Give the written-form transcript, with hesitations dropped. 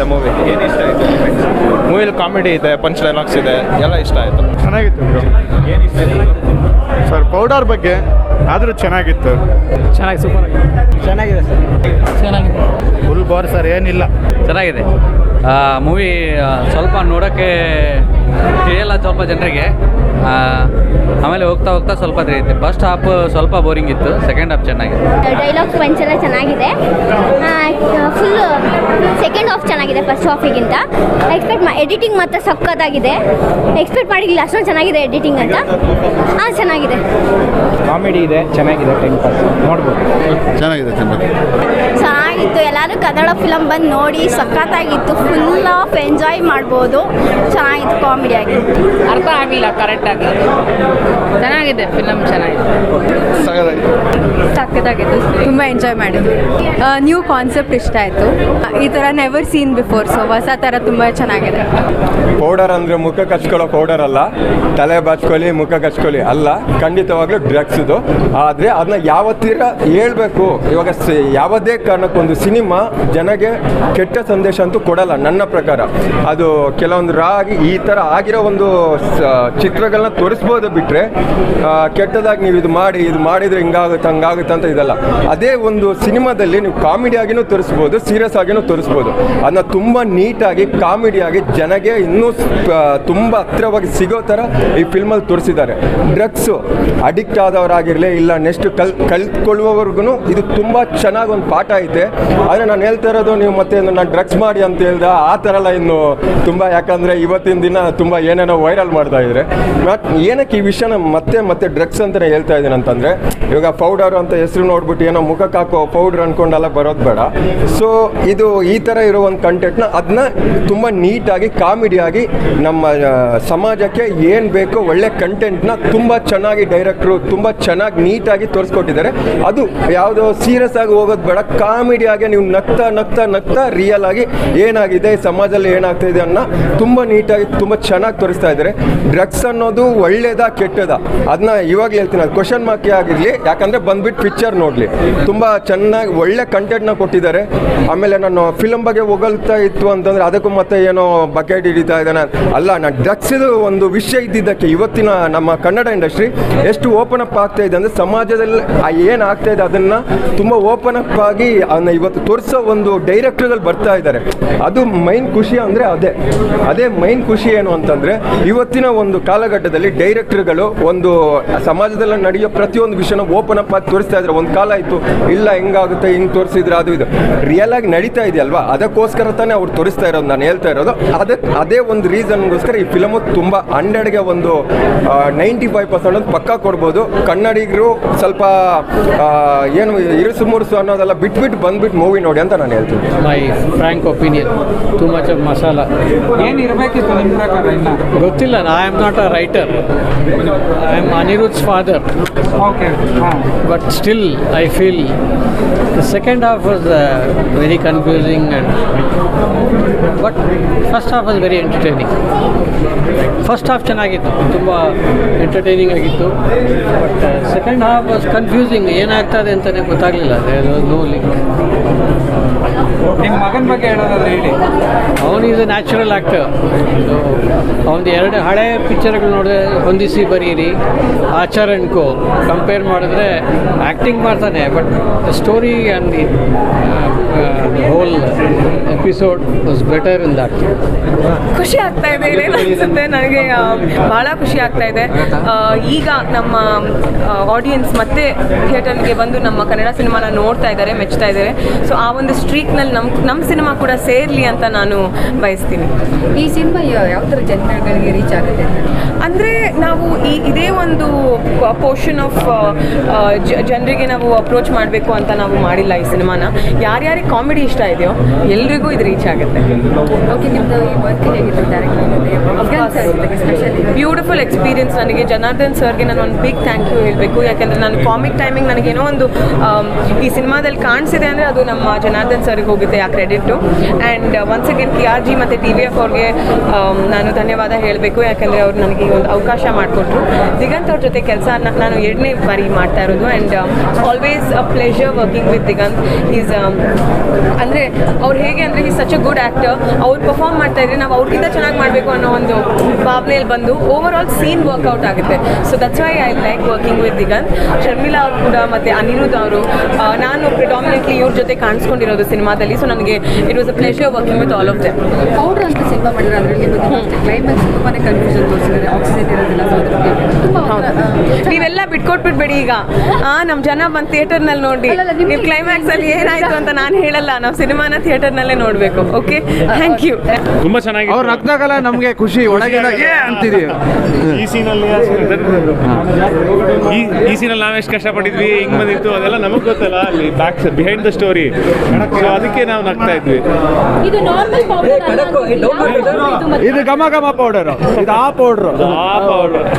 ಇದೆ ಮೂವಿ. ಏನು ಇಷ್ಟ ಆಯಿತು ಮೂವಿಲಿ? ಕಾಮಿಡಿ ಇದೆ, ಪಂಚ್ ಡೈಲಾಗ್ಸ್ ಇದೆ, ಎಲ್ಲ ಇಷ್ಟ ಆಯಿತು. ಚೆನ್ನಾಗಿತ್ತು ಬ್ರೋ. ಏನು ಇಷ್ಟ ಸರ್ ಪೌಡರ್ ಬಗ್ಗೆ ಆದರೂ ಚೆನ್ನಾಗಿತ್ತು. ಸೂಪರ್ ಚೆನ್ನಾಗಿದೆ ಸರ್. ಚೆನ್ನಾಗಿದೆ. ಫುಲ್ ಬೋರ್ ಸರ್, ಏನಿಲ್ಲ. ಚೆನ್ನಾಗಿದೆ ಮೂವಿ. ಸ್ವಲ್ಪ ನೋಡೋಕ್ಕೆ ತಿಳಿಯಲ್ಲ ಸ್ವಲ್ಪ ಜನರಿಗೆ. ಆಮೇಲೆ ಹೋಗ್ತಾ ಹೋಗ್ತಾ ಸ್ವಲ್ಪ ತಿಳಿಯುತ್ತೆ. ಫಸ್ಟ್ ಹಾಫ್ ಸ್ವಲ್ಪ ಬೋರಿಂಗ್ ಇತ್ತು, ಸೆಕೆಂಡ್ ಹಾಫ್ ಚೆನ್ನಾಗಿದೆ. ಡೈಲಾಗ್ಸ್ ಪಂಚ್ ಎಲ್ಲ ಚೆನ್ನಾಗಿದೆ. ಫುಲ್ಲು ಸೆಕೆಂಡ್ ಹಾಫ್ ಚೆನ್ನಾಗಿದೆ ಫಸ್ಟ್ ಹಾಫಿಗಿಂತ. ಎಡಿಟಿಂಗ್ ಮಾತ್ರ ಸಕ್ಕತ್ತಾಗಿದೆ. ಎಕ್ಸ್ಪೆಕ್ಟ್ ಮಾಡಿರಲಿಲ್ಲ ಅಷ್ಟೊಂದು ಚೆನ್ನಾಗಿದೆ ಎಡಿಟಿಂಗ್ ಅಂತ. ಚೆನ್ನಾಗಿದೆ. ಕಾಮಿಡಿ ಇದೆ, ಚೆನ್ನಾಗಿದೆ, ಟೈಮ್ ಪಾಸ್ ನೋಡ್ಬೋದು. ಚೆನ್ನಾಗಿತ್ತು. ಎಲ್ಲರೂ ಕನ್ನಡ ಫಿಲಮ್ ಬಂದು ನೋಡಿ, ಸಕ್ಕತ್ತಾಗಿತ್ತು. ಫುಲ್ ಆಫ್ ಎಂಜಾಯ್ ಮಾಡ್ಬೋದು. ಚೆನ್ನಾಗಿತ್ತು, ಕಾಮಿಡಿ ಆಗಿತ್ತು. ಅರ್ಥ ಆಗಲಿಲ್ಲ ಕರೆಕ್ಟಾಗಿ. ಚೆನ್ನಾಗಿದೆ ಫಿಲಮ್, ಚೆನ್ನಾಗಿದೆ. ಸಕ್ಕತ್ತಾಗಿತ್ತು, ತುಂಬ ಎಂಜಾಯ್ ಮಾಡಿದ್ವಿ. ನ್ಯೂ ಕಾನ್ಸೆಪ್ಟ್ ಇಷ್ಟ ಆಯಿತು. ಈ ಥರ ನೆವರ್ ಸೀನ್ ಬಿಫೋರ್, ಸೊ ಹೊಸ ಥರ ತುಂಬ ಚೆನ್ನಾಗಿದೆ. ಪೌಡರ್ ಅಂದರೆ ಮುಖಕ್ಕೆ ಹಚ್ಕೊಳ್ಳೋ ಪೌಡರ್ ಅಲ್ಲ, ತಲೆ ಬಾಚ್ಕೊಳ್ಳಿ ಮುಖಕ್ಕೆ ಹಚ್ಕೊಳ್ಳಿ ಅಲ್ಲ, ಖಂಡಿತವಾಗ್ಲೂ ಡ್ರಗ್ಸ್ ಇದು. ಆದರೆ ಅದನ್ನ ಯಾವತ್ತೀರ ಹೇಳ್ಬೇಕು. ಇವಾಗ ಯಾವುದೇ ಕಾರಣಕ್ಕೊಂದು ಸಿನಿಮಾ ಜನಗೆ ಕೆಟ್ಟ ಸಂದೇಶ ಅಂತೂ ಕೊಡಲ್ಲ ನನ್ನ ಪ್ರಕಾರ. ಅದು ಕೆಲವೊಂದು ಈ ಥರ ಆಗಿರೋ ಒಂದು ಚಿತ್ರಗಳನ್ನ ತೋರಿಸ್ಬೋದು ಬಿಟ್ಟರೆ, ಕೆಟ್ಟದಾಗಿ ನೀವು ಇದು ಮಾಡಿದರೆ ಹಿಂಗಾಗುತ್ತೆ ಹಂಗಾಗುತ್ತೆ ಅಂತ ಇದಲ್ಲ. ಅದೇ ಒಂದು ಸಿನಿಮಾದಲ್ಲಿ ನೀವು ಕಾಮಿಡಿಯಾಗಿನೂ ತೋರಿಸ್ಬೋದು, ಸೀರಿಯಸ್ ಆಗಿನೂ ತೋರಿಸ್ಬೋದು. ಅದನ್ನ ತುಂಬ ನೀಟಾಗಿ ಕಾಮಿಡಿಯಾಗಿ ಜನಗೆ ಇನ್ನೂ ತುಂಬ ಹತ್ತಿರವಾಗಿ ಸಿಗೋ ಥರ ಈ ಫಿಲ್ಮಲ್ಲಿ ತೋರಿಸಿದ್ದಾರೆ. ಡ್ರಗ್ಸು ಅಡಿಕ್ಟ್ ಆದವರಾಗಿರಲಿ ಇಲ್ಲ ನೆಕ್ಸ್ಟ್ ಕಲ್ತ್ಕೊಳ್ಳುವವರೆಗೂ ಇದು ತುಂಬ ಚೆನ್ನಾಗಿ ಒಂದು ಪಾಠ ಐತೆ. ಆದರೆ ನಾನು ಹೇಳ್ತಾ ಇರೋದು, ನೀವು ಮತ್ತೆ ನಾನು ಡ್ರಗ್ಸ್ ಮಾಡಿ ಅಂತ ಹೇಳ್ದೆ ಆ ಥರ ಎಲ್ಲ ಇನ್ನು ತುಂಬ, ಯಾಕಂದರೆ ಇವತ್ತಿನ ದಿನ ತುಂಬ ಏನೇನೋ ವೈರಲ್ ಮಾಡ್ತಾ ಇದ್ದಾರೆ. ಬಟ್ ಏನಕ್ಕೆ ಈ ವಿಷಯನ ಮತ್ತೆ ಡ್ರಗ್ಸ್ ಅಂತಲೇ ಹೇಳ್ತಾ ಇದ್ದೀನಿ ಅಂತಂದರೆ, ಇವಾಗ ಪೌಡರ್ ಅಂತ ಹೆಸರು ನೋಡ್ಬಿಟ್ಟು ಏನೋ ಮುಖಕ್ಕೆ ಹಾಕೋ ಪೌಡ್ರ್ ಅಂದ್ಕೊಂಡೆಲ್ಲ ಬರೋದು ಬೇಡ. ಸೊ ಇದು ಈ ಥರ ಇರೋ ಒಂದು ಕಂಟೆಂಟ್ನ ಅದನ್ನ ತುಂಬ ನೀಟಾಗಿ ಕಾಮಿಡಿಯಾಗಿ ನಮ್ಮ ಸಮಾಜಕ್ಕೆ ಏನು ಬೇಕೋ ಒಳ್ಳೆ ಕಂಟೆಂಟ್ನ ತುಂಬ ಚೆನ್ನಾಗಿ ಡೈರೆಕ್ಟ್ರು ತುಂಬ ಚೆನ್ನಾಗಿ ನೀಟಾಗಿ ತೋರಿಸ್ಕೊಟ್ಟಿದ್ದಾರೆ. ಅದು ಯಾವುದೋ ಸೀರಿಯಸ್ ಆಗಿ ಹೋಗೋದು ಬೇಡ, ಕಾಮಿಡಿಯಾಗಿ ನೀವು ನಗ್ತಾ ರಿಯಲ್ ಆಗಿ ಏನಾಗಿದೆ ಸಮಾಜದಲ್ಲಿ ಏನಾಗ್ತಾ ಇದೆ ಅನ್ನೋ ತುಂಬ ನೀಟಾಗಿ ತುಂಬ ಚೆನ್ನಾಗಿ ತೋರಿಸ್ತಾ ಇದ್ದಾರೆ. ಡ್ರಗ್ಸ್ ಅನ್ನೋದು ಒಳ್ಳೇದಾ ಕೆಟ್ಟದಾ ಅದನ್ನ ಇವಾಗಲೇ ಹೇಳ್ತೀನಿ, ಅದು ಕ್ವಶನ್ ಮಾರ್ಕ್ ಆಗಿರಲಿ. ಯಾಕಂದರೆ ಬಂದ್ಬಿಟ್ಟು ಪಿಕ್ಚರ್ ನೋಡಲಿ, ತುಂಬ ಚೆನ್ನಾಗಿ ಒಳ್ಳೆ ಕಂಟೆಂಟ್ನ ಕೊಟ್ಟಿದ್ದಾರೆ. ಆಮೇಲೆ ನಾನು ಫಿಲಮ್ ಬಗ್ಗೆ ಹೋಗಲ್ತಾ ಇತ್ತು ಅಂತಂದರೆ ಅದಕ್ಕೂ ಮತ್ತೆ ಏನೋ ಬಕೆಟ್ ಹಿಡಿತಾ ಇದ್ದಾನೆ ಅಲ್ಲ. ನಾನು ಡ್ರಗ್ಸಿದು ಒಂದು ವಿಷಯ ಇದ್ದಿದ್ದಕ್ಕೆ ಇವತ್ತಿನ ನಮ್ಮ ಕನ್ನಡ ಇಂಡಸ್ಟ್ರಿ ಎಷ್ಟು ಓಪನ್ ಅಪ್ ಆಗ್ತಾ ಇದೆ ಅಂದರೆ, ಸಮಾಜದಲ್ಲಿ ಏನು ಆಗ್ತಾ ಇದೆ ಅದನ್ನು ತುಂಬ ಓಪನ್ ಅಪ್ ಆಗಿ ಅದನ್ನ ಇವತ್ತು ತೋರಿಸೋ ಒಂದು ಡೈರೆಕ್ಟರ್ಗಳು ಬರ್ತಾ ಇದ್ದಾರೆ. ಅದು ಮೈನ್ ಖುಷಿ ಅಂದರೆ ಅದೇ ಮೈನ್ ಖುಷಿ ಏನು ಅಂತಂದರೆ, ಇವತ್ತಿನ ಒಂದು ಕಾಲಘಟ್ಟದಲ್ಲಿ ಡೈರೆಕ್ಟರ್ಗಳು ಒಂದು ಸಮಾಜದಲ್ಲಿ ನಡೆಯೋ ಪ್ರತಿಯೊಂದು ವಿಷಯನ ಓಪನ್ ಅಪ್ ಆಗಿ ತೋರಿಸ್ತಾ ಇದ್ದಾರೆ. ಒಂದು ಕಾಲ ಇತ್ತು ಇಲ್ಲ ಹಿಂಗಾಗುತ್ತೆ ಹಿಂಗೆ ತೋರಿಸಿದ್ರೆ ಅದು ಇದು ರಿಯಲ್ ಆಗಿ ನಡೀತಾ ಇದೆಯಲ್ವಾ, ಅದಕ್ಕೋಸ್ಕರ ತಾನೇ ಅವ್ರು ತೋರಿಸ್ತಾ ಇರೋದು. ನಾನು ಹೇಳ್ತಾ ಇರೋದು ಅದೇ ಒಂದು ರೀಸನ್ಗೋಸ್ಕರ ಈ ಫಿಲಮು ತುಂಬ 100ಗೆ ಒಂದು 95% ಪಕ್ಕ ಕೊಡ್ಬೋದು. ಕನ್ನಡಿಗರು ಸ್ವಲ್ಪ ಏನು ಇರುಸು ಮುರುಸು ಅನ್ನೋದೆಲ್ಲ ಬಿಟ್ಬಿಟ್ಟು ಬಂದ್ಬಿಟ್ಟು ಮೂವಿ ನೋಡಿ ಅಂತ ನಾನು ಹೇಳ್ತೀನಿ. My frank opinion, too much of masala. ಏನಿರಬೇಕಿತ್ತು ನಿಮ್ಮ ಪ್ರಕಾರ? ಇನ್ನು ಗೊತ್ತಿಲ್ಲ, I am not a writer, I am Anirudh father. Okay. But still, I feel the second half was very confusing, but first half was very entertaining. First half ಚೆನ್ನಾಗಿತ್ತು, ತುಂಬ entertaining ಆಗಿತ್ತು. But second half was confusing, ಏನಾಗ್ತದೆ ಅಂತಲೇ ಗೊತ್ತಾಗಲಿಲ್ಲ. No link. ನಿಮ್ಮ ಮಗನ ಬಗ್ಗೆ ಹೇಳೋದಾದ್ರೆ ಹೇಳಿ. ಅವನು ಈಸ್ ಎ ನ್ಯಾಚುರಲ್ ಆ್ಯಕ್ಟರ್. ಅವನದು 2 ಹಳೆ ಪಿಕ್ಚರ್ಗಳು ನೋಡಿದ್ರೆ ಹೊಂದಿಸಿ ಬರೀರಿ, ಆಚಾರ್ ಆ್ಯಂಡ್ ಕೋ ಕಂಪೇರ್ ಮಾಡಿದ್ರೆ ಆ್ಯಕ್ಟಿಂಗ್ ಮಾಡ್ತಾನೆ. But the story and the whole episode was better in that. ಖುಷಿ ಆಗ್ತಾ ಇದೆ ಅನಿಸುತ್ತೆ ನನಗೆ. ಭಾಳ ಖುಷಿ ಆಗ್ತಾ ಇದೆ. ಈಗ ನಮ್ಮ ಆಡಿಯನ್ಸ್ ಮತ್ತೆ ಥಿಯೇಟರ್ಗೆ ಬಂದು ನಮ್ಮ ಕನ್ನಡ ಸಿನಿಮಾನ ನೋಡ್ತಾ ಇದ್ದಾರೆ, ಮೆಚ್ತಾ ಇದ್ದಾರೆ. ಸೊ ಆ ಒಂದು ಸ್ಟ್ರೀಕ್ನಲ್ಲಿ ನಮ್ಮ ಸಿನಿಮಾ ಕೂಡ ಸೇರಲಿ ಅಂತ ನಾನು ಬಯಸ್ತೀನಿ. ಈ ಸಿನಿಮಾ ಯಾವ ಥರ ಜನಗಳಿಗೆ ರೀಚ್ ಆಗುತ್ತೆ ಅಂದರೆ ನಾವು ಇದೇ ಒಂದು ಪೋರ್ಷನ್ ಆಫ್ ಜನರಿಗೆ ನಾವು ಅಪ್ರೋಚ್ ಮಾಡಬೇಕು ಅಂತ ನಾವು ಮಾಡಿಲ್ಲ ಈ ಸಿನಿಮಾನ. ಯಾರ್ಯಾರಿಗೆ ಕಾಮಿಡಿ ಇಷ್ಟ ಇದೆಯೋ ಎಲ್ರಿಗೂ ಇದು ರೀಚ್ ಆಗುತ್ತೆ. ಓಕೆ, ನಿಮ್ಮದು ಈ ವರ್ಕ್ ಹೇಗಿತ್ತು ಬ್ಯೂಟಿಫುಲ್ ಎಕ್ಸ್ಪೀರಿಯನ್ಸ್. ನನಗೆ ಜನಾರ್ದನ್ ಸರ್ಗೆ ನಾನು ಒಂದು ಬಿಗ್ ಥ್ಯಾಂಕ್ ಯು ಹೇಳಬೇಕು. ಯಾಕೆಂದರೆ ನಾನು ಕಾಮಿಕ್ ಟೈಮಿಂಗ್ ನನಗೇನೋ ಒಂದು ಈ ಸಿನಿಮಾದಲ್ಲಿ ಕಾಣಿಸಿದೆ ಅಂದರೆ ಅದು ನಮ್ಮ ಜನಾರ್ದನ್ ಸರ್ಗೆ ಹೋಗುತ್ತೆ ಆ credit. And once again KRG ಮತ್ತು TVF ಅವ್ರಿಗೆ ನಾನು ಧನ್ಯವಾದ ಹೇಳಬೇಕು, ಯಾಕಂದರೆ ಅವ್ರು ನನಗೆ ಒಂದು ಅವಕಾಶ ಮಾಡಿಕೊಟ್ರು. ದಿಗಂತ್ ಅವ್ರ ಜೊತೆ ಕೆಲಸ ನಾನು 2ನೇ ಬಾರಿ ಮಾಡ್ತಾ ಇರೋದು. And always a pleasure working with Diganth. Is ಅಂದರೆ ಅವ್ರು ಹೇಗೆ ಅಂದರೆ is such a good actor. ಅವ್ರು ಪರ್ಫಾರ್ಮ್ ಮಾಡ್ತಾ ಇದ್ರೆ ನಾವು ಅವ್ರಿಗಿಂತ ಚೆನ್ನಾಗಿ ಮಾಡಬೇಕು ಅನ್ನೋ ಒಂದು ಭಾವನೆಯಲ್ಲಿ ಬಂದು ಓವರ್ ಆಲ್ ಸೀನ್ ವರ್ಕೌಟ್ ಆಗುತ್ತೆ. So that's why I like working with Diganth. Sharmila ಅವರು ಕೂಡ ಮತ್ತು ಅನಿರುದ್ಧ ಅವರು, ನಾನು ಪ್ರಿಡಾಮಿನೆಂಟ್ಲಿ ಇವ್ರ ಜೊತೆ ಕಾಣಿಸ್ಕೊಂಡಿರೋದು ಸಿನಿಮಾದಲ್ಲಿ. ಸೊ ನನಗೆ it was a pleasure working with all of them. Powder ಅಂತ ಸಿನಿಮಾ ಮಾಡಿದ್ರೆ ಅದರಲ್ಲಿ ಕ್ಲೈಮ್ಯಾಕ್ಸ್ ತುಂಬಾ ಕನ್ಫ್ಯೂಷನ್ ತೋರಿಸಿದ್ದಾರೆ, ಆಕ್ಸಿಜನ್ ಇರೋದಿಲ್ಲ, ನೀವೆಲ್ಲ ಬಿಟ್ಕೊಟ್ಬಿಡ್ಬೇಡಿ ಈಗ. ನಮ್ಮ ಜನ ಬಂದು ಥಿಯೇಟರ್ನಲ್ಲಿ ನೋಡಿ, ನೀವು ಕ್ಲೈಮ್ಯಾಕ್ಸಲ್ಲಿ ಏನಾಯಿತು ಅಂತ ನಾನು ಹೇಳಲ್ಲ, ನಾವು ಸಿನಿಮಾನ ಥಿಯೇಟರ್ನಲ್ಲೇ ನೋಡಬೇಕು. Okay, thank you. ತುಂಬ ಚೆನ್ನಾಗಿ ಅವ್ರು ನಗ್ದಾಗಲ್ಲ ನಮಗೆ ಖುಷಿ ಒಳಗಿನ ಅಂತೀರಿ. ಈ ಸೀನಲ್ಲಿ ನಾವು ಎಷ್ಟು ಕಷ್ಟಪಟ್ಟಿದ್ವಿ, ಹಿಂಗೆ ಬಂದಿತ್ತು ಅದೆಲ್ಲ ನಮಗೆ ಗೊತ್ತಲ್ಲ, ಅಲ್ಲಿ ಬಿಹೈಂಡ್ ದ ಸ್ಟೋರಿ. ಸೊ ಅದಕ್ಕೆ ನಾವು ನಗ್ತಾ ಇದ್ವಿ. ಇದು ಘಮ ಘಮ ಪೌಡರ್, ಇದು ಆ ಪೌಡರ್.